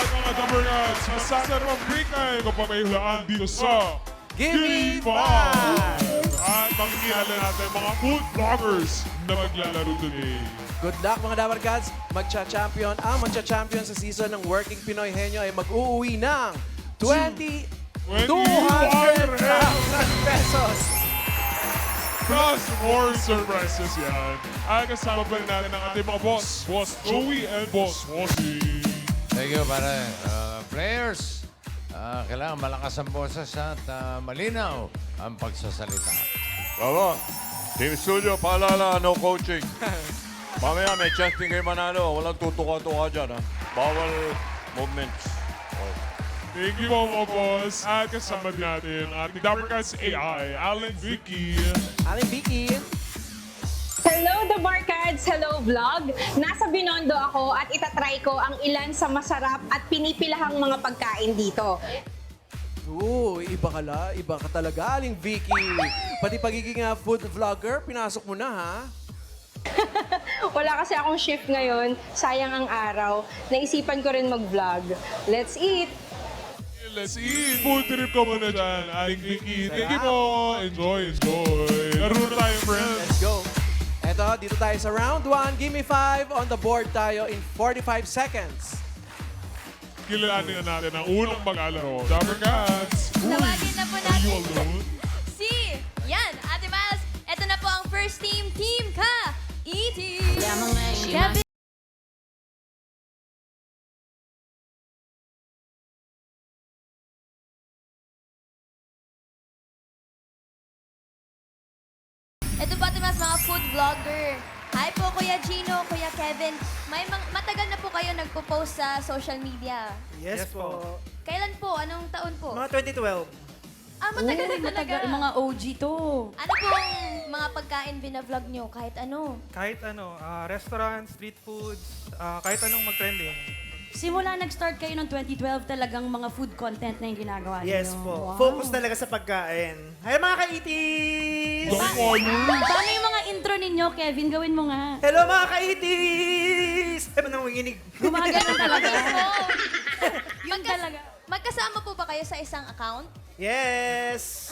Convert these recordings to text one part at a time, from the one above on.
At mga Dabarkats, masasarap break ay kapag may hulaan dito sa Gimme Gimme 5! At makikilala natin mga food vloggers na maglalaro today. Good luck mga Dabarkats. Magcha-champion. Ang magcha-champion sa season ng Working Pinoy Henyo ay mag-uuwi ng 200,000 pesos. Plus, more surprises yan. At kasama pa rin natin ang ating mga boss, Boss Joey and Boss Wossi. Thank you, pare. Players, kailangan malakas ang boses at malinaw ang pagsasalita. Baba, Team Studio, paalala, no coaching. Mamaya may chance din kayo manalo. Walang tutuka-tuka dyan, ha? Bawal movements. Thank you mga boss. At kasama din natin ang ating Dabarkats AI, Alan Vicky. Aling Vicky. Hello, The Barkads! Hello, vlog! Nasa Binondo ako at itatry ko ang ilan sa masarap at pinipilahang mga pagkain dito. Iba ka talaga, Aling Vicky. Pati pagiging food vlogger, pinasok mo na, ha? Wala kasi akong shift ngayon, sayang ang araw. Naisipan ko rin mag-vlog. Let's eat! Let's eat! Food trip ka muna dyan, Aling Vicky. Thank you po! Enjoy, enjoy! Laro na tayo, friends! Let's go. Eto, dito tayo sa round 1. Gimme 5. On the board tayo in 45 seconds. Kilalanin na natin ang unang mag-alaro. Dabarkats! Tawagin na po Are you natin. alone? Si, yan, Ate Miles. Ito na po ang first team, Team Ka. E.T. Kevin. Ito po, Ate Miles, mga food vlogger. Hi po, Kuya Gino, Kuya Kevin. Matagal na po kayo nagpo-post sa social media. Yes, po. Kailan po? Anong taon po? Mga 2012. Matagal na talaga. Mga OG to. Ano pong mga pagkain binavlog nyo? Kahit ano? Kahit ano, restaurant, street foods, kahit anong mag-trending. Simula nag-start kayo ng 2012, talagang mga food content na yung ginagawa niyo. Yes po. Wow. Focus talaga sa pagkain. Hi mga ka-itis! Don't follow! Paano yung mga intro ninyo, Kevin? Gawin mo nga. Hello mga ka-itis! Ay, manang winginig. Gumagano talaga. Yun talaga. Magkasama po ba kayo sa isang account? Yes!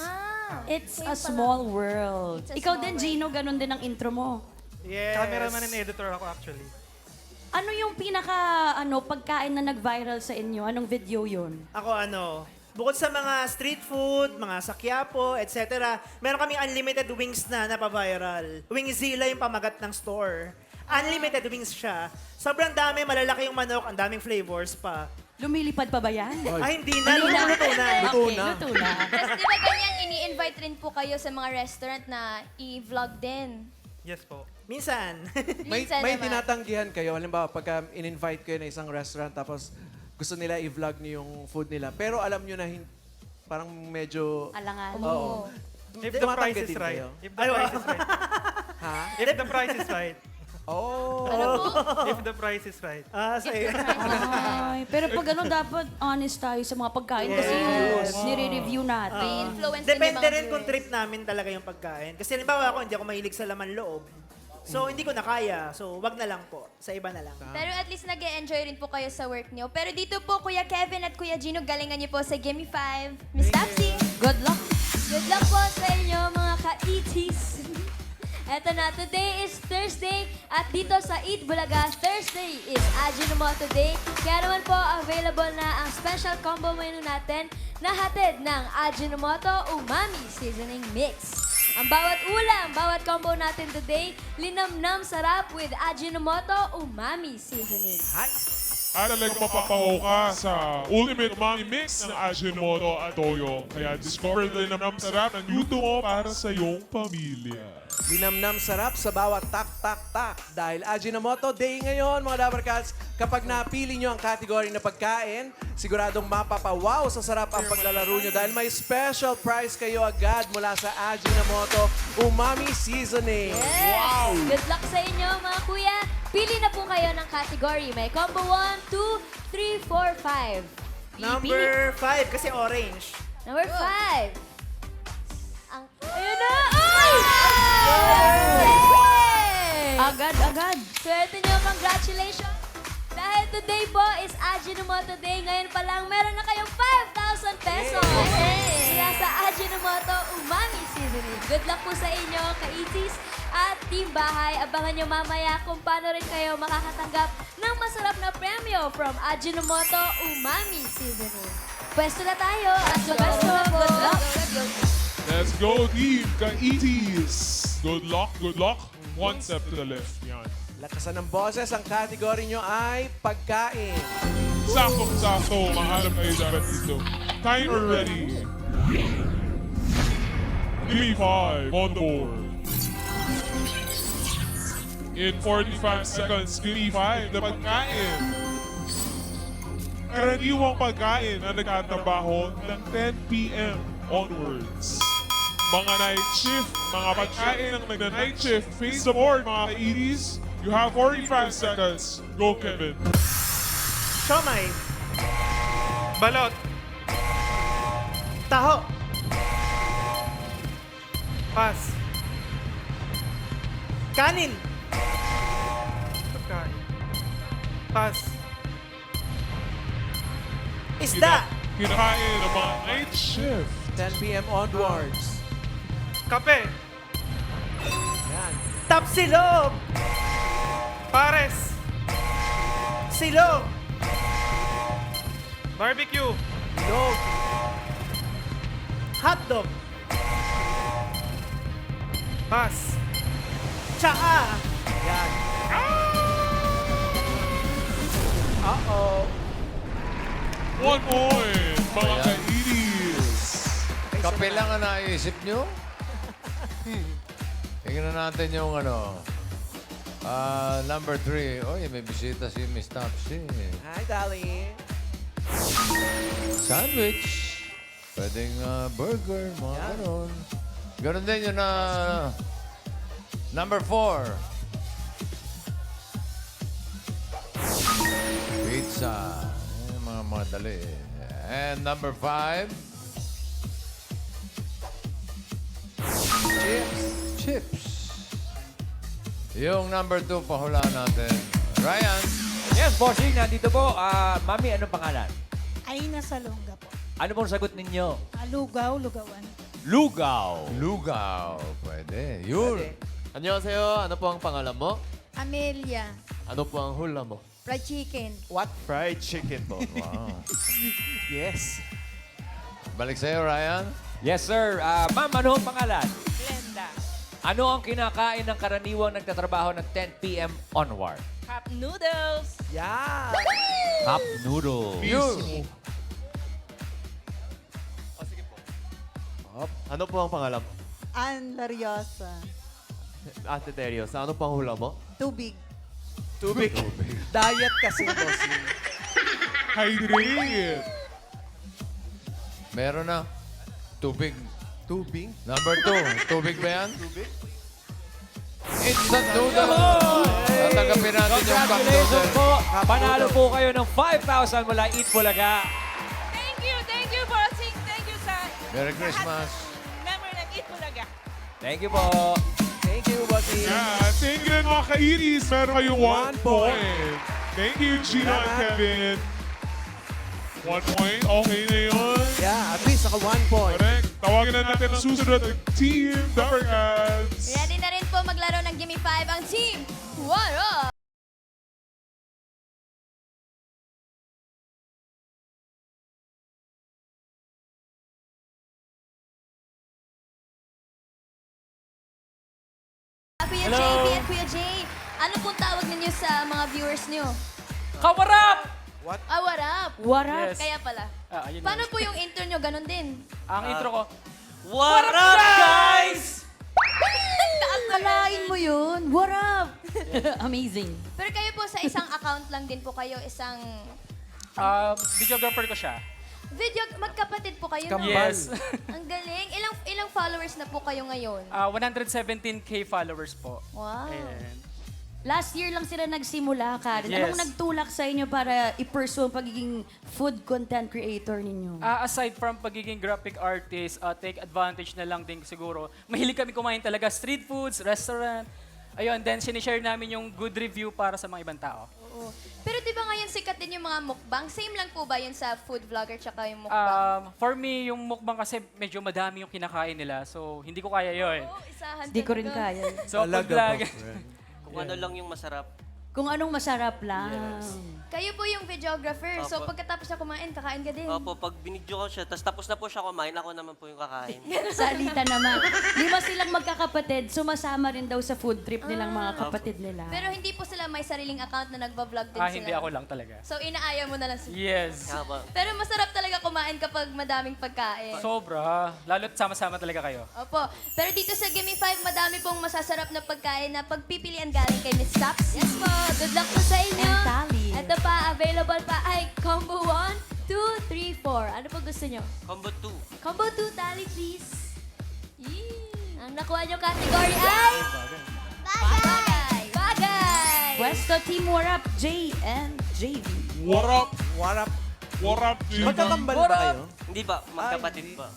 It's kayo a pala. small world. It's a Ikaw small din, world. Gino, ganun din ang intro mo. Yes. Cameraman and editor ako actually. Ano yung pagkain na nag-viral sa inyo? Anong video yun? Ako bukod sa mga street food, mga sakyapo, etc., meron kaming unlimited wings na napaviral. Wingzilla yung pamagat ng store. Unlimited wings siya. Sobrang dami, malalaki yung manok, ang daming flavors pa. Lumilipad pa ba yan? Ay, hindi na. Luto na. Okay, luto na. Tapos di ba ganyan, ini-invite rin po kayo sa mga restaurant na i-vlog din? Yes po. Minsan. May Minsan naman. tinatanggihan kayo. Halimbawa, pagka in-invite kayo na isang restaurant tapos gusto nila i-vlog niyo yung food nila. Pero alam nyo na parang medyo... Alangan. Oo. If the Tumatanggap price is din right. kayo. If the price is right. Ha? If the price is right. Oh. Ano po? If the price is right. Sa Ay, pero pag ano, dapat honest tayo sa mga pagkain kasi nire-review natin. May influence din yung Depende mga rin kung viewers. trip namin talaga yung pagkain. Kasi halimbawa ako, hindi ako mahilig sa laman loob. So, hindi ko na kaya. So, wag na lang po. Sa iba na lang. Pero at least nag-e-enjoy rin po kayo sa work nyo. Pero dito po, Kuya Kevin at Kuya Gino, galingan nyo po sa Gimme 5. Miss Tapsy, Good luck. good luck po sa inyo, mga ka-ETs. Eto na, today is Thursday at dito sa Eat Bulaga, Thursday is Ajinomoto Day. Kaya naman po, available na ang special combo menu natin na hatid ng Ajinomoto Umami Seasoning Mix. Ang bawat ulam, bawat combo natin today, linamnam sarap with Ajinomoto Umami Seasoning. At talagang mapapaho ka sa Ultimate Umami Mix ng Ajinomoto at Toyo. Kaya discover din naman ang sarap ng yuto mo para sa iyong pamilya. Linamnam sarap sa bawat tak-tak-tak. Dahil Ajinomoto Day ngayon, mga Dabarkats, kapag napili nyo ang category na pagkain, siguradong mapapawaw sa sarap ang paglalaro nyo dahil may special prize kayo agad mula sa Ajinomoto Umami Seasoning. Yes! Wow! Good luck sa inyo, mga kuya. Pili na po kayo ng category. May combo 1, 2, 3, 4, 5. Number 5, kasi orange. Number 5. Ayun na! Ay! Agad. Swerte nyo, congratulations! Dahil today po is Ajinomoto Day. Ngayon pa lang, meron na kayong 5,000 pesos. Mula sa Ajinomoto Umami Seasoning. Good luck po sa inyo, ka-itis at Team Bahay. Abangan nyo mamaya kung paano rin kayo makakatanggap ng masarap na premyo from Ajinomoto Umami Seasoning. Pwesto na tayo at pwesto na po. Good luck. Let's go, team Kaitis. Good luck, good luck. One step to the left. Yan. Lakasan ng boses, ang category nyo ay pagkain. Sakto-sakto, maharap kayo dapat dito. Timer ready. Give me 5 on the board. In 45 seconds, give me 5 na pagkain. Karaniwang pagkain na nagtatrabaho ng 10 p.m. onwards. Mga night shift, mga pagkain ng nag-night shift, face the board, mga ka-80s. You have 45 seconds. Go, Kevin. Siomay. Balot. Taho. Pas. Kanin. Pagkain. Pas. Isda. Kinakain ng mga night shift. 10 p.m. onwards. Kape. Yan. Tapsilog. Pares. Silog. Barbecue. Log. Hotdog. Pas. Tsaa. Yan. Uh-oh. 1 point, mga Ayan. ka-80s. Kape lang ang naisip nyo? Tingnan natin yung number 3. Oy, may bisita si Miss Topsy. Hi, darling. Sandwich. Pwedeng burger, mga Yan. ganon. Ganon din yung number 4. Pizza. Mga dali. And number 5. Chips. Yung number 2, pahulaan natin. Ryan. Yes, bossing, nandito po. Mami, anong pangalan? Ay, nasa longga po. Ano pong sagot ninyo? Lugaw, lugawan. Lugaw. Lugaw. Pwede. Yun. 안녕하세요. Ano po ang pangalan mo? Amelia, Ano po ang hula mo? fried chicken. Fried chicken po. Wow. Yes. Balik sa'yo, Ryan. Yes, sir. Ma'am, ano ang pangalan? Glenda. Ano ang kinakain ng karaniwang nagtatrabaho ng 10 p.m. onward? Cup noodles. Yan. Cup noodle. Yun. Ano po ang pangalan mo? Ann Lariosa. Ate Terios, ano po ang hula mo? Tubig. Tubig. Diet kasi, bossing. Hydrate. Meron na. Tubig. Tubig? Number 2. Tubig ba yan? Tubig. Instant noodle. Tatanggapin natin yung cup Congratulations noodle. po. Panalo po kayo ng 5,000 mula Eat Bulaga. Thank you, bossing. Thank you sa Merry Christmas. member ng Eat Bulaga. Thank you po. Thank you, bossing. Yeah, thank you rin mga ka-80s. Meron kayong 1 point. Thank you, Gina and Kevin. 1 point. Okay na yun. Yeah, at least naka 1 point. Correct. Tawagin na natin ang susunod ng Team Dapper Cats. Ready na rin po maglaro ng Gimme 5 ang team. What up? Kuya JP at Kuya Jay, ano pong tawag ninyo sa mga viewers nyo? Kawarap! What up? What up? Yes. Kaya pala. Ayun Paano po yung intro nyo? Ganon din. Ang intro ko. What up, guys? Akalain mo yun. What up? Amazing. Pero kayo po sa isang account lang din po kayo, isang Videographer ko siya. video, magkapatid po kayo, no? Kambal. Yes. Ang galing. Ilang followers na po kayo ngayon? 117K followers po. Wow. And Last year lang sila nagsimula, Karen. Yes. Anong nagtulak sa inyo para i-pursue ang pagiging food content creator ninyo? aside from pagiging graphic artist, take advantage na lang din siguro. Mahilig kami kumain talaga street foods, restaurant. Ayun, then sinishare namin yung good review para sa mga ibang tao. Oo. Pero di ba ngayon sikat din yung mga mukbang? Same lang po ba yun sa food vlogger tsaka yung mukbang? For me, yung mukbang kasi medyo madami yung kinakain nila. So, hindi ko kaya yun. Oo, isahan Di ko rin talaga. kaya. So, food Talaga vlogger. Kung ano lang yung masarap. Kung anong masarap lang. Kayo po yung videographer. So, Opo. pagkatapos na kumain, kakain ka din. Opo, pag binidyo ko siya, tapos na po siya kumain, ako naman po yung kakain. Salita naman. 5 silang magkakapatid, sumasama rin daw sa food trip nilang mga kapatid nila. Pero hindi po sila may sariling account na nagbablog din sila. Hindi ako lang talaga. So, inaaya mo na lang sila. Yes. Opo. Pero masarap talaga kumain kapag madaming pagkain. Sobra. Lalo't sama-sama talaga kayo. Opo. Pero dito sa Gimme 5, madami pong masasarap na pagkain na pagpipilian galing kay Miss Saps. Yes po. Good luck po sa inyo. And Tally. Ito pa, available pa ay Combo 1, 2, 3, 4. Ano po gusto nyo? Combo 2. Combo 2, Tally, please. Ang nakuha nyo category ay... Bagay! Bagay! Pwesto Team Warap, J and JV. What up? What up? What up, G? Magkakambal ba kayo? Hindi pa, magkapatid pa.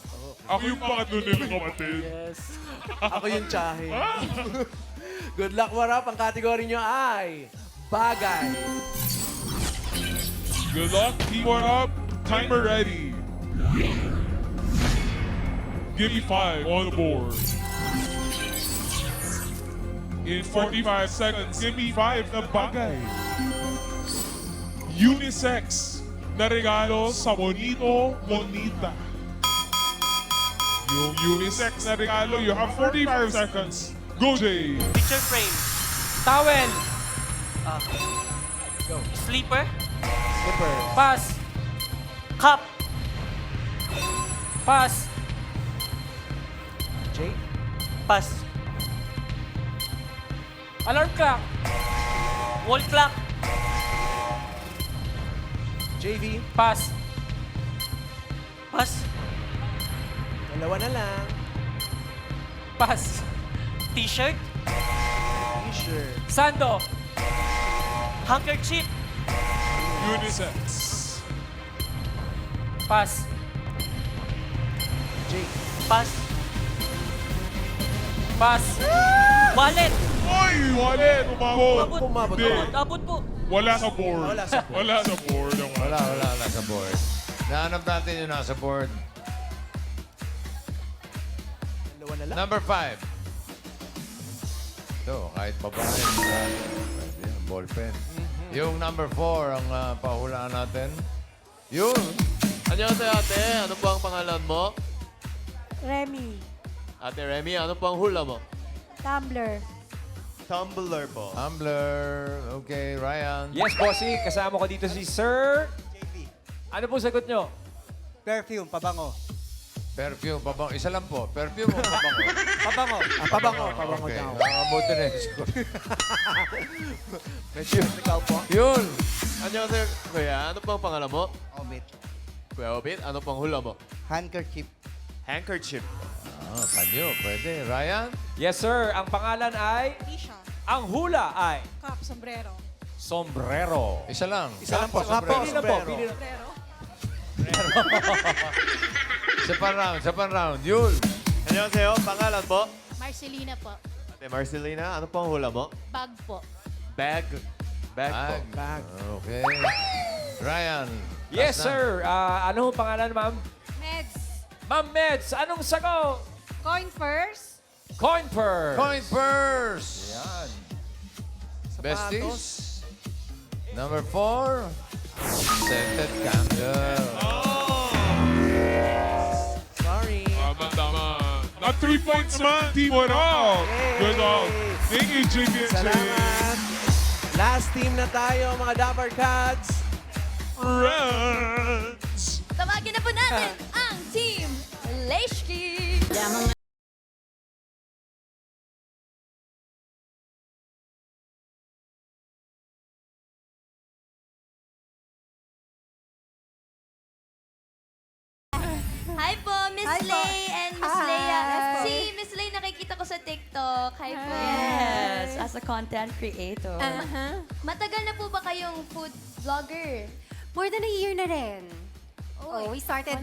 Ako yung pangatlo nila kapatid. Yes. Ako yung tsahe. Good luck, what up? Ang category nyo ay bagay. Good luck, team what up? Timer ready. Give me 5 on the board. In 45 seconds, give me 5 na bagay. Unisex na regalo sa Bonito Bonita. Yung unisex na regalo, you have 45 seconds. Go, Jay! Picture frame. Towel. Sleeper. Pass. Cup. Pass. Jay? Pass. Alarm clock. Wall clock. JV? Pass. Pass. Dalawa na lang. Pass. T-shirt. T-shirt. Sando. Handkerchief. Unisex. Pass. Jay? Pass. Pass. Wallet. Oy! Wallet! Umabot! Pumabot. Hindi. Abot po. Wala sa board. Wala sa board. Wala sa board. ang Wala sa board. Nahanap natin yung nasa board. Dalawa na lang. Number 5. Ito, kahit babae. Pwede yan, ballpen. Yung number 4 ang pahulaan natin. Yun. Annyeonghaseyo ate, ano po ang pangalan mo? Remy, Ate Remy, ano po ang hula mo? Tumblr. Tumbler po. Tumbler. Okay, Ryan. Yes, bossy. Kasama ko dito si Sir. Ano po sagot nyo? Perfume, pabango. Perfume, pabango. Isa lang po. Perfume o pabango? Pabango. Pabango. Pabango Okay. daw. Buti na yung score. Medyo ikaw po. Yun. Annyeonghaseyo kuya, ano po ang pangalan mo? Obit. Kuya Obit, ano po ang hula mo? Handkerchief. Handkerchief. Panyo. Pwede. Ryan? Yes, sir. Ang pangalan ay... Tisha. Ang hula ay... Cup, sombrero. Sombrero. Isa lang. Isa lang po. Pili na po. Pili na. Isa pa round. Yun. Annyeonghaseyo, pangalan po? Marcelina po. Ate Marcelina, ano po ang hula mo? Bag po. Bag. Bag po. Bag. Okay. Ryan. Yes, last na. sir. Ano ang pangalan, ma'am? Meds. Ma'am Meds, anong sagot? Coin first. Coin purse. Coin purse. Yan. Besties. Number 4. Scented candle. Sorry. Tama. At 3 points man. Team what up? Good job. Thank you, JP and Jay. Salamat. Last team na tayo, mga Dapper Cats. Reds. Tawagin na po natin ang Team Leshki. Hi po, Miss Hi po. Lay and Miss Hi. Leia. Yes po. Si Miss Lay nakikita ko sa TikTok. Hi po. Yes, as a content creator. Matagal na po ba kayong food vlogger? More than a year na rin. Oh, we started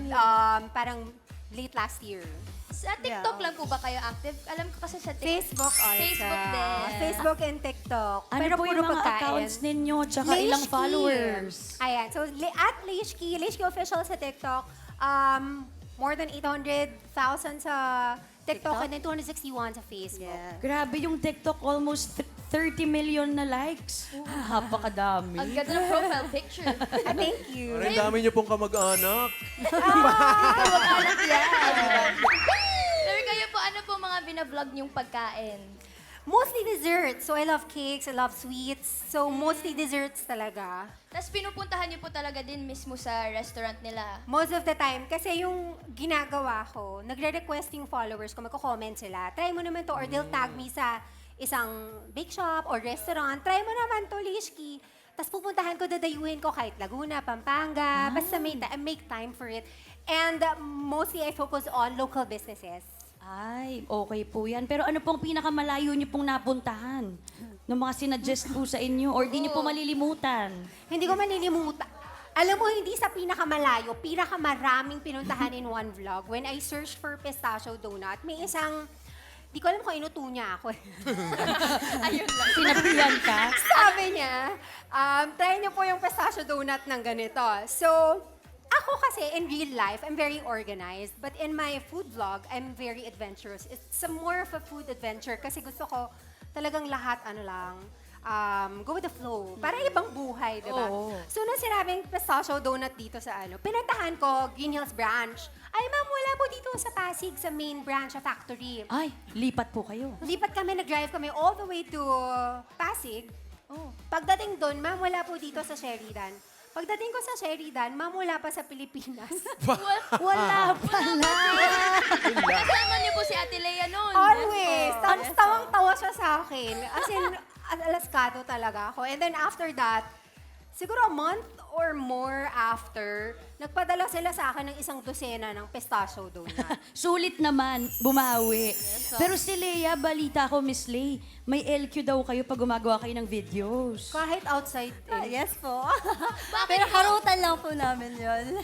parang late last year. Sa TikTok lang po ba kayo active? Alam ko kasi sa TikTok. Facebook also. Facebook din. Facebook and TikTok. Ano Pero po puro yung mga pagkain. accounts ninyo, tsaka Leish ilang Key. followers? Ayan. So, at Leish Key official sa TikTok. More than 800,000 sa TikTok and then 261 sa Facebook. Grabe yung TikTok, almost 30 million na likes. Napakadami. Ang ganda ng profile picture. Thank you. Ang dami niyo pong kamag-anak. Kamag-anak yan. Pero kayo po, ano po mga binavlog niyong pagkain? Mostly desserts. So, I love cakes, I love sweets. So, mostly desserts talaga. Tapos pinupuntahan niyo po talaga din mismo sa restaurant nila. Most of the time, kasi yung ginagawa ko, nagre-request yung followers ko, magko-comment sila. Try mo naman to, or they'll tag me sa isang bake shop or restaurant. Try mo naman to, Lishki. Tapos pupuntahan ko, dadayuhin ko kahit Laguna, Pampanga, basta make time for it. And mostly, I focus on local businesses. Ay, okay po yan. Pero ano pong pinakamalayo niyo pong napuntahan? Ng mga sinuggest po sa inyo? Or di niyo po malilimutan? Hindi ko malilimutan. Alam mo, hindi sa pinakamalayo, pinakamaraming pinuntahan in one vlog. When I searched for pistachio donut, may isang, di ko alam kung inuto niya ako. Ayun lang. Sinabihan ka? Sabi niya, try niyo po yung pistachio donut ng ganito. So, ako kasi, in real life, I'm very organized. But in my food vlog, I'm very adventurous. It's more of a food adventure kasi gusto ko talagang lahat, go with the flow. Para ibang buhay, di ba? Oo. So, nung sinabing pistachio donut dito sa pinuntahan ko, Green Hills branch. Ay, ma'am, wala po dito sa Pasig, sa main branch, sa factory. Ay, lipat po kayo. Lipat kami, nag-drive kami all the way to Pasig. Pagdating doon, ma'am, wala po dito sa Sheridan. Pagdating ko sa Sheridan, ma'am, wala pa sa Pilipinas. Wala pala. Kasama niyo po si Ate Lea noon. Always. Tapos tawang-tawa siya sa akin. As in, alaskado talaga ako. And then after that, siguro a month or more after, nagpadala sila sa akin ng 1 dosena ng pistachio donut. Sulit naman, bumawi. Pero si Lea, balita ko, Miss Lay, may LQ daw kayo pag gumagawa kayo ng videos. Kahit outside. Yes po. Pero harutan lang po namin yun.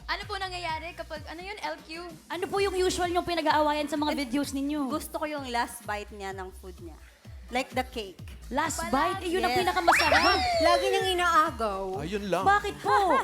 Ano po nangyayari kapag, LQ? Ano po yung usual yung pinag-aawayan sa mga videos ninyo? Gusto ko yung last bite niya ng food niya. Like the cake. Last bite? Eh, yun ang pinakamasarap. Lagi nang inaagaw. Ayun lang. Bakit po?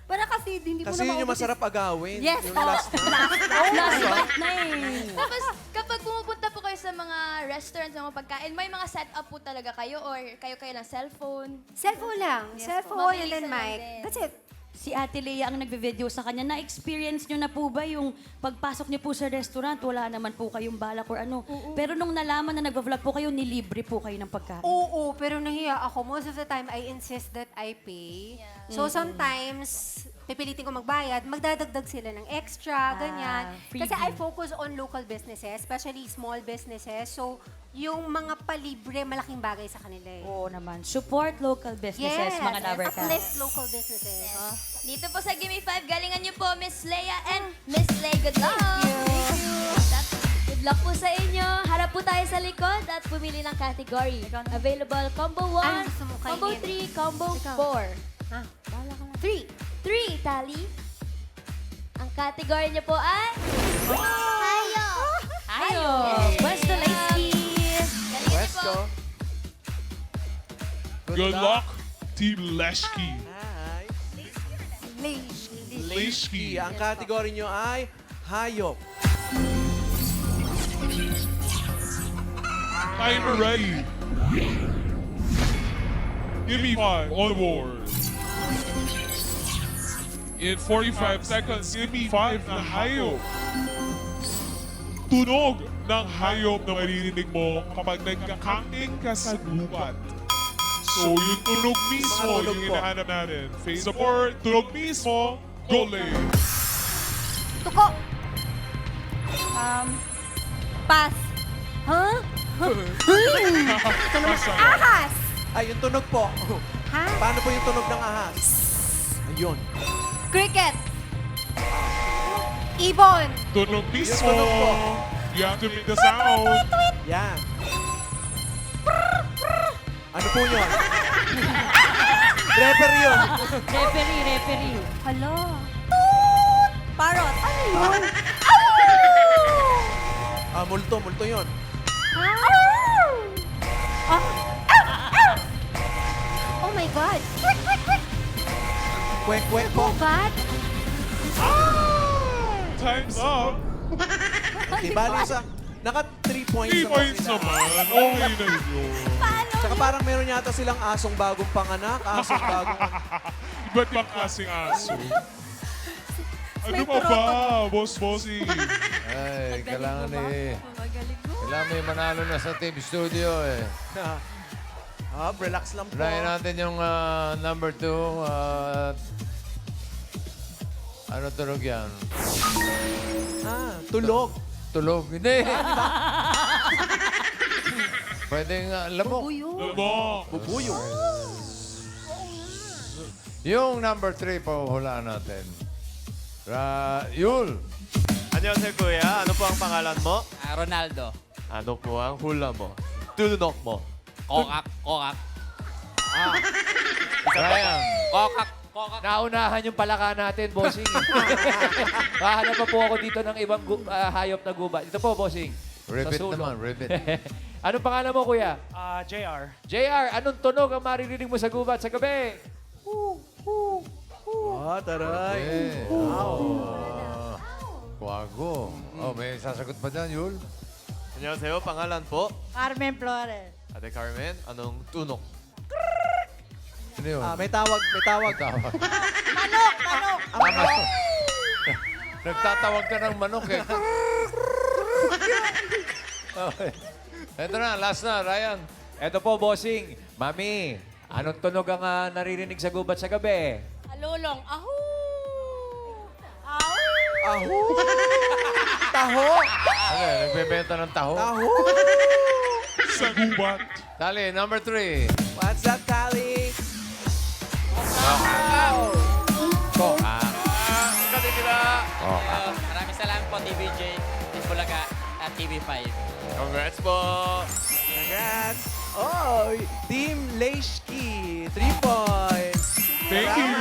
Para kasi hindi Kasi yun yung masarap agawin. Yes yung po. last Last bite na eh. Tapos, kapag pumupunta po kayo sa mga restaurants, sa mga pagkain, may mga setup po talaga kayo or kayo lang cellphone? Cellphone lang. Cellphone and then Mabilis lang mic. din. That's it. Si Ate Lea ang nagbe-video sa kanya. Na-experience nyo na po ba yung pagpasok niyo po sa restaurant, wala naman po kayong balak or ano? Pero nung nalaman na nagva-vlog po kayo, nilibre po kayo ng pagkain. Oo, pero nahiya ako. Most of the time, I insist that I pay. So sometimes, pipilitin ko magbayad, magdadagdag sila ng extra, ganyan. Kasi I focus on local businesses, especially small businesses. So, yung mga palibre, malaking bagay sa kanila eh. Oo naman. Support local businesses, mga Dabarcats. Uplift local businesses. Dito po sa Gimme 5, galingan niyo po, Miss Lea and Miss Lay. Good luck! Thank you! Good luck po sa inyo. Harap po tayo sa likod at pumili ng category. Available combo 1, Ano gusto mo kainin? combo 3, combo 4. Ha? Bahala ka na. 3, Tali. Ang category niyo po ay... Hayo! Hayo! Pwesto Laisky! Galingan niyo po. Good luck, Team Leshki. Hi. Leish. Lishki. Ang category nyo ay hayop. Timer ready. Give me 5 on the board. In 45 seconds, give me 5 na hayop. Tunog ng hayop na maririnig mo kapag nagkakaking ka sa gubat. So, yung tunog mismo, Mga tunog yung po. hinahanap natin. Face support, tunog mismo, go lane. Tuko. Pass. Huh? Ahas. Ay, yung tunog po. Ha? Paano po yung tunog ng ahas? Ayun. Cricket. Ibon. Tunog mismo. Yung tunog po. You have to make the sound. Yan. Ano po yun? Referee yun. Referee. Hello. Toot. Parrot. Ano yun? Multo yun. Oh my God! Kwek po. God! Time's up. Di ba, Lisa? Naka 3 points 3 points sila. naman. Okay na yun. Tsaka parang meron yata silang asong bagong panganak, asong bagong... Iba't ibang klaseng aso. Ano pa ba, boss-bossy? Ay, kailangan may manalo na sa Team Studio eh. Relax lang po. Unahin natin yung number 2. Ano tunog yan? Tulog. Tulog? Hindi. Pwedeng lamok. Bubuyo. Yung number 3 po hulaan natin. Yul. 안녕하세요, kuya. Ano po ang pangalan mo? Ronaldo. Ano po ang hula mo? Tunok mo. Kokak. Ryan. Kokak. Naunahan yung palaka natin, bossing. Hahanap pa po ako dito ng ibang hayop na gubat. Ito po, bossing. Ribbit Sa sulong. naman, ribbit. Anong pangalan mo, kuya? JR. JR, anong tunog ang maririnig mo sa gubat sa gabi? Taray. Eh, Kwago. May sasagot pa dyan, Yul? 안녕하세요. pangalan po? Carmen Flores. Ate Carmen, anong tunok? Ano yun? May tawag. Tawag. Manok! Nagtatawag ka ng manok eh. Okay. Ito na, last na, Ryan. Ito po, bossing. Mami, anong tunog ang naririnig sa gubat sa gabi? Alulong. Ahu! Taho. Nagbebenta ng taho. Sa gubat. Dali, number 3. What's that, Tally? Kokak. Maraming salamat po, TVJ, Bulaga, at TV5. Congrats po! Congrats. Team Leishki. 3 points. Thank you.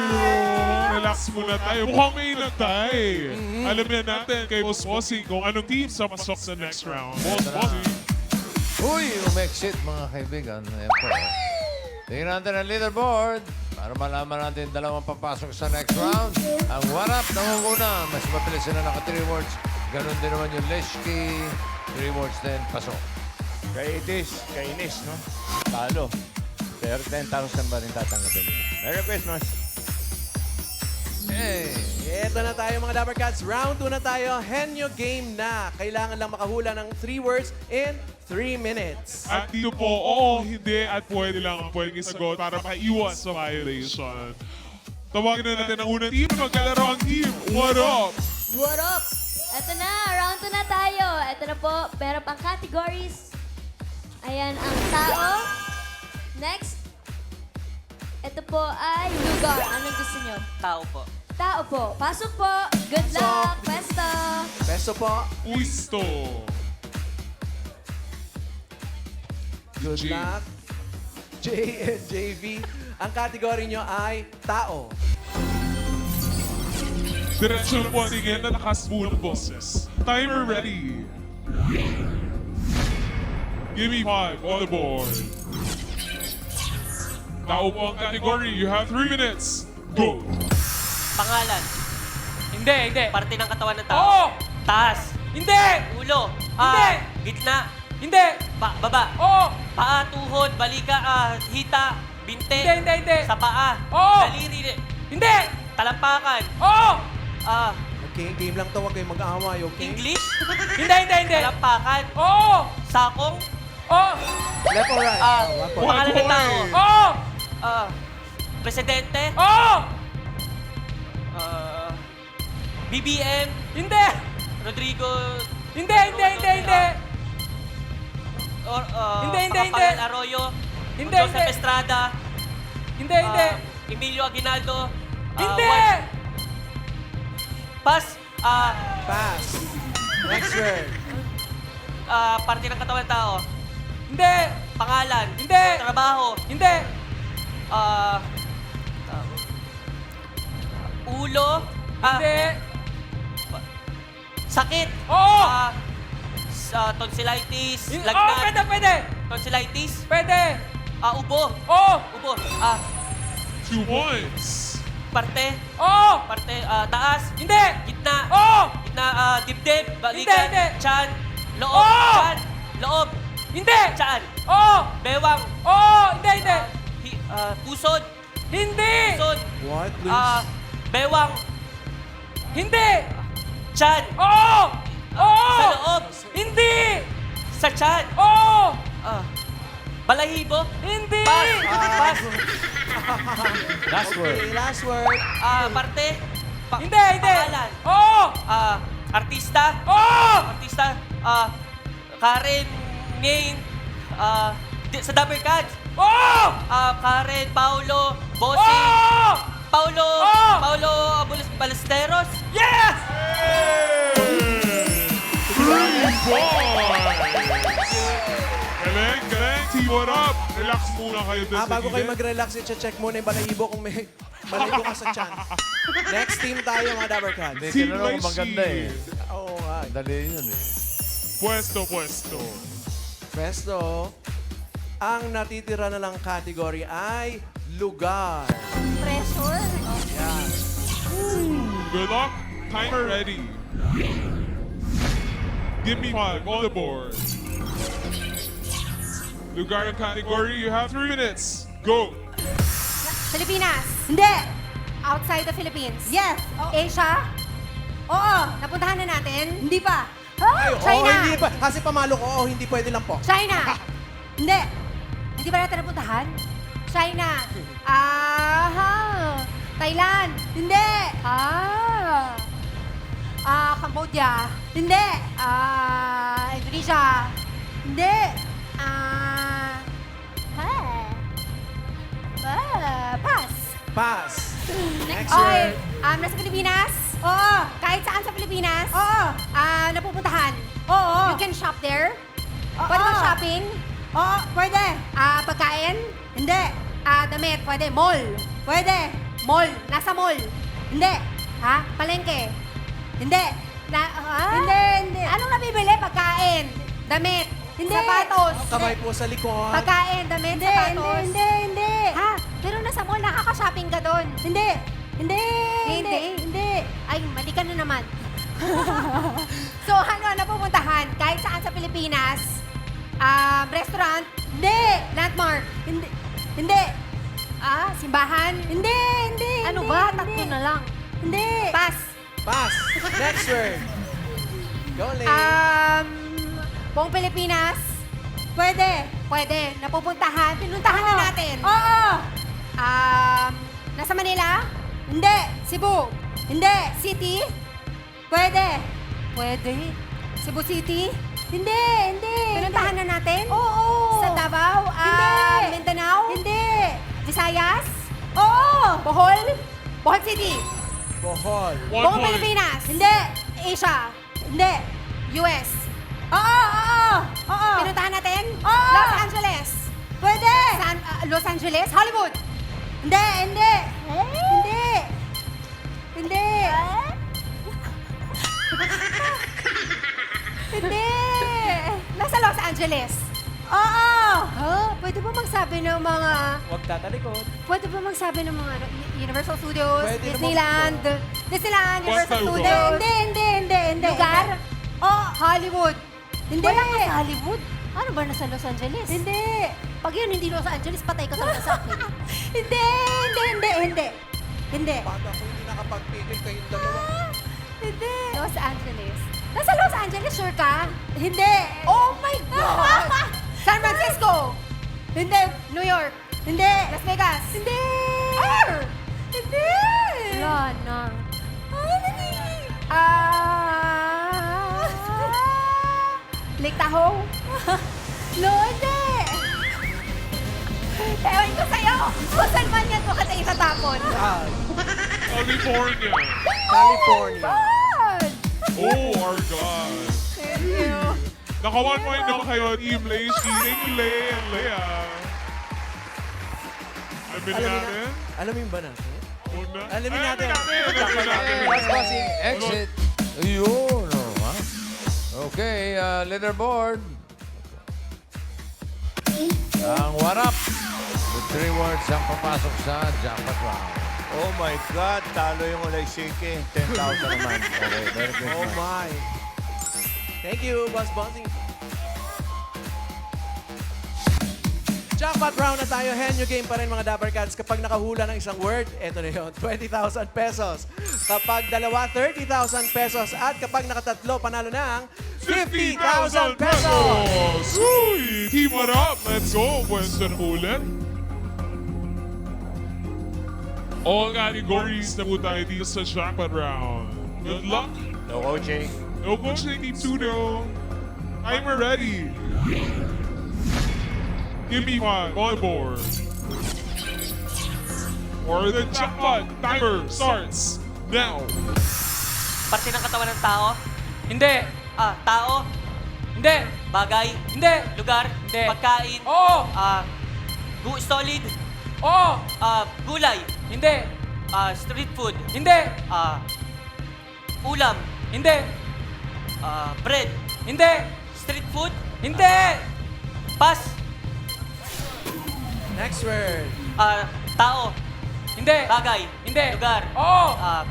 Relax muna tayo. Mukhang may inantay. Alam na natin kay Boss Bossy kung anong team sa pasok sa next round. Boss Bossy. Uy, umexit mga kaibigan. Ayan po. Tingnan natin ang leaderboard para malaman natin dalawang papasok sa next round. Ang Warap nangunguna. Mas mabilis sila naka 3 words. Ganon din naman yung Leshki. 3 words din, pasok. Kainis, no? Talo. Pero 10,000 ba rin tatanggapin niyo? Merry Christmas! Hey, eto na tayo mga Dapper Cats. Round 2 na tayo. Henyo game na. Kailangan lang makahula ng 3 words in 3 minutes. At dito po, oo, hindi, at pwede lang ang pwedeng isagot para maiwas sa violation. Tawagin na natin ang unang team. Magkalaro ang team. What up? What up? Ito na, round 2 na tayo. Ito na po, meron pang categories. Ayan ang tao. Next. Ito po ay lugar. Anong gusto nyo? Tao po. Tao po. Pasok po. Good luck. Pwesto. Peso po. Puisto. Good G. luck. J and JV. Ang category nyo ay tao. Diretso po ang tingin na nakaspool ng boses. Timer ready. Give me 5 on the board. Tao po ang category. You have 3 minutes. Go. Pangalan. Hindi. Parte ng katawan ng tao. Oo! Taas. Hindi! Ulo. Hindi! Gitna. Hindi! Baba. Oo! Paa, tuhod, balika, hita, binte. Hindi. Sa paa. Oo! Daliri. Hindi! Talampakan. Oo! Okay, game lang to. Huwag kayong mag-aaway, okay? English. Hindi. Talampakan. Oo! Sakong. Oo! Left or right? 1 point. Pangalan ng tao. Oo! Presidente. Oo! BBM. Hindi! Rodrigo. Hindi! Hindi. Pangapangel Arroyo. Hindi. Joseph Estrada. Hindi. Emilio Aguinaldo. Hindi! Pass. Pass. Next word. Parte ng katawan ng tao. Hindi! Pangalan. Hindi! Trabaho. Hindi! Ulo. Hindi! Sakit. Oo! tonsillitis, Oh, lagnat, pwede! tonsillitis, Pwede! ubo, Oo! ubo, 2 points. parte, Oo! taas, Hindi! gitna, Oo! gitna, dibdib, balikan, Hindi. tiyan, loob, Oo! tiyan, loob, Hindi! tiyan, Oo! bewang, Oo! Hindi! pusod, Hindi! pusod, What, Luis? bewang, Hindi! tiyan, Oo! Oo! sa loob, Hindi! sa tiyan, Oo! balahibo, Hindi! pas, Last word. Okay, last word. parte, Hindi! pangalan, Oo! artista, Oo! artista, Karen, Ngayon, sa Dabber Cats, Oo! Karen, Paulo, Bossing, Oo! Paulo, Oh! Paulo Balesteros, Yes! 3 points. Galing, galing. Team, what up? Relax muna kayo dun sa Bago kayo gilid. mag-relax, i-check muna yung balahibo kung may balahibo ka sa tiyan. Next team tayo, mga Dabber Cats. Hindi, Team tinanong ko maganda eh. Oo nga. Dali yun eh. Pwesto. Presto, ang natitira na lang category ay lugar. Pressure. Good luck. Timer ready. Give me 5 on the board. Lugar and category, you have 3 minutes. Go. Pilipinas. Hindi. Outside the Philippines. Yes. Asia. Oo. Napuntahan na natin. Hindi pa. China. hindi pa. Kasi pamalo ko, hindi pwede lang po. China. Hindi. Hindi ba natin napuntahan? China. Thailand. Hindi. Cambodia. Hindi. Indonesia. Hindi. Pass. Pass. Next Okay. word. Nasa Pilipinas? Oo. Kahit saan sa Pilipinas? Oo. Napupuntahan? Oo. You can shop there? Pwede bang shopping? Oo. Pwede. Pagkain? Hindi. Damit? Pwede. Mall? Pwede. Mall? Nasa mall? Hindi. Palengke? Hindi. Hindi. Anong nabibili? Pagkain? Damit? Hindi. Sapatos? Kamay po sa likod. Pagkain, damit, sapatos. Hindi. Pero nasa mall, nakaka-shopping ka doon. Hindi. Ay, mali ka na naman. So, napupuntahan? Kahit saan sa Pilipinas? Restaurant? Hindi. Landmark? Hindi. Simbahan? Hindi. Ano ba? Tatlo na lang. Hindi. Pass. Pass. Next word. Go, Lane. Buong Pilipinas? Pwede. Napupuntahan? Pinuntahan na natin? Oo. Nasa Manila? Hindi. Cebu? Hindi. City? Pwede. Cebu City? Hindi. Pinuntahan na natin? Oo. Sa Davao? Hindi. Mindanao? Hindi. Visayas? Oo. Bohol City? Bohol. 1 Buong point. Pilipinas? Hindi. Asia? Hindi. US? Oo. Pinuntahan natin? Oo. Los Angeles? Pwede. Los Angeles? Hollywood? Hindi. Hindi. Nasa Los Angeles? Oo. Pwede ba magsabi ng mga... Huwag tatalikod. Pwede ba magsabi ng mga Universal Studios, Pwede Disneyland, naman Universal Basta Studios? lugar. Hindi. Lugar? Hollywood. Hindi. Wala ka sa Hollywood. Ano ba nasa Los Angeles? Hindi. Pag yun hindi Los Angeles, patay ka talaga sa akin. Hindi. Bata ko hindi nakapagpigil kayong dalawa. Hindi. Los Angeles. Nasa Los Angeles, sure ka? Hindi. Oh my God! San Francisco? Hindi. New York? Hindi. Las Vegas? Hindi. Hindi. Wala na. Lake Tahoe? No, hindi. Ewan ko sa'yo. Kung saan man yan ko ka tayo tatapon. California. California. God! Oh, our God. Thank you. Naka 1 point naman kayo, Team Leiski. Thank you, Lei and Lea. Alamin ba natin? Huwag na. Alamin natin. Alamin natin. Exit. Ayun. Oh, ha? Oh, Okay, leaderboard. Ang what up? With 3 words ang papasok sa jackpot round. Oh my God, talo yung ulay shake. 10,000 naman. Okay, very good. Oh my. Thank you, Boss Bonzi. Jackpot round na tayo. Henyo game pa rin mga Dapper Cats. Kapag nakahula ng isang word, eto na yun, 20,000 pesos. Kapag dalawa, 30,000 pesos. At kapag nakatatlo, panalo ng 50,000 pesos! Uy! Team what up? Let's go! Question ulit. All categories na po tayo dito sa jackpot round. Good luck! No coaching. No coaching, Team Studio. Timer ready. Give me one on board. Or the jackpot timer starts now. Parte ng katawan ng tao? Hindi. Tao? Hindi. Bagay? Hindi. Lugar? Hindi. Pagkain? Oo. Solid? Oo. Gulay? Hindi. Street food? Hindi. Ulam? Hindi. Bread? Hindi. Street food? Hindi. Pass? Next word. Tao? Hindi. Bagay? Hindi. Lugar? Oo.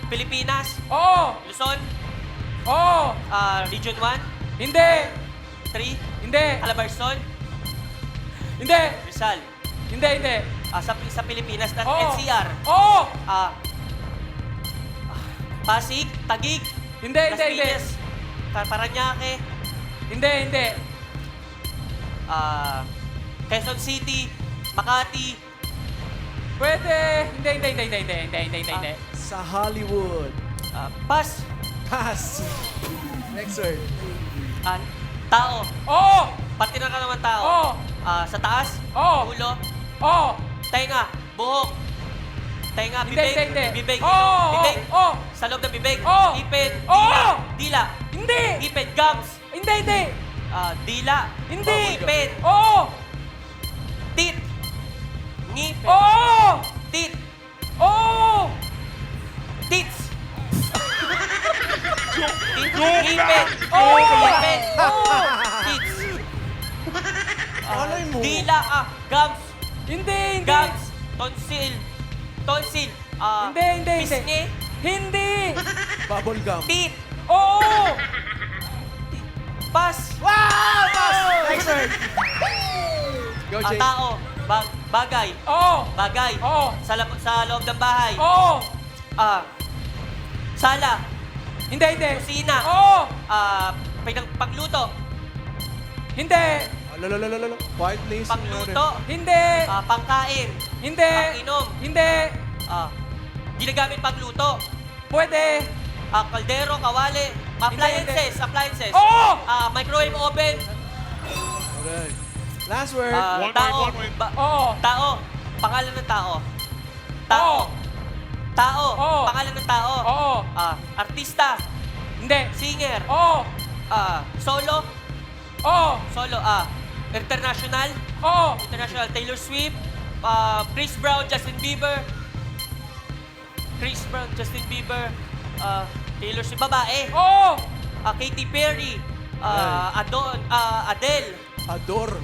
Pilipinas? Oo. Luzon? Oo. Region 1? Hindi. 3? Hindi. Calabarzon? Hindi. Rizal? Hindi, hindi. Sa Pilipinas na Oo. NCR? Oo. Pasig? Taguig? Hindi, Las hindi, hindi. Piñas? Paranaque? Hindi, hindi. Quezon City? Makati? Pwede. Hindi. Sa Hollywood. Pass? Pass. Next word. Tao? Oo. Parte ng katawan tao? Oo. Sa taas? Oo. Ulo? Oo. Tenga? Buhok? Tenga? Hindi, Bibig? hindi. Bibig? Oo. Bibig? Oo. Sa loob ng bibig? Oo. Ipin? Oo. Dila? Hindi. Ipin? Gums? Hindi. Dila? Hindi. Ipin? Oo. Tit? Ngipin? Oo. Tit? Oo. Tits? Joke Ngipin? Oo. Ngipin? Oo. Tits? Alay mo. Dila? Gums? Hindi. Gums? Tonsil? Tonsil? Hindi. Pisngi? Hindi. Bubble gum. Tit? Oo. Pass? Next word. Go, Jay. Tao? Bagay? Oo. Bagay? Oo. Sa loob ng bahay? Oo. Sala? Hindi. Kusina? Oo. Pagluto? Hindi. Lolo. Quiet please. Pagluto? Hindi. Pangkain? Hindi. Panginom? Hindi. Ginagamit pagluto? Pwede. Kaldero? Kawali? Appliances? Appliances? Oo. Microwave oven? Alright. Last word. One Tao? point. Oo. Tao? Pangalan ng tao? Tao? Oo. Tao? Oo. Pangalan ng tao? Oo. Artista? Hindi. Singer? Oo. Solo? Oo. Solo? International? Oo. International? Taylor Swift? Chris Brown? Justin Bieber? Taylor Swift? Babae? Oo. Katy Perry? Adele? Ador.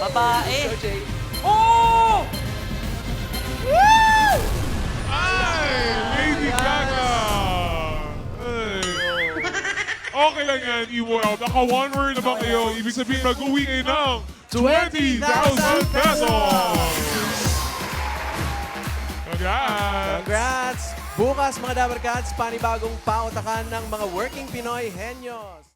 Babae? Go, Jay. Oo. Ay! Lady Gaga! Ay. Okay lang yan, Iwo. Naka one word na ba kayo? Ibig sabihin, mag-uwi kayo ng 20,000 pesos! Congrats! Bukas mga Dapper Cats, panibagong pautakan ng mga working Pinoy Henyos.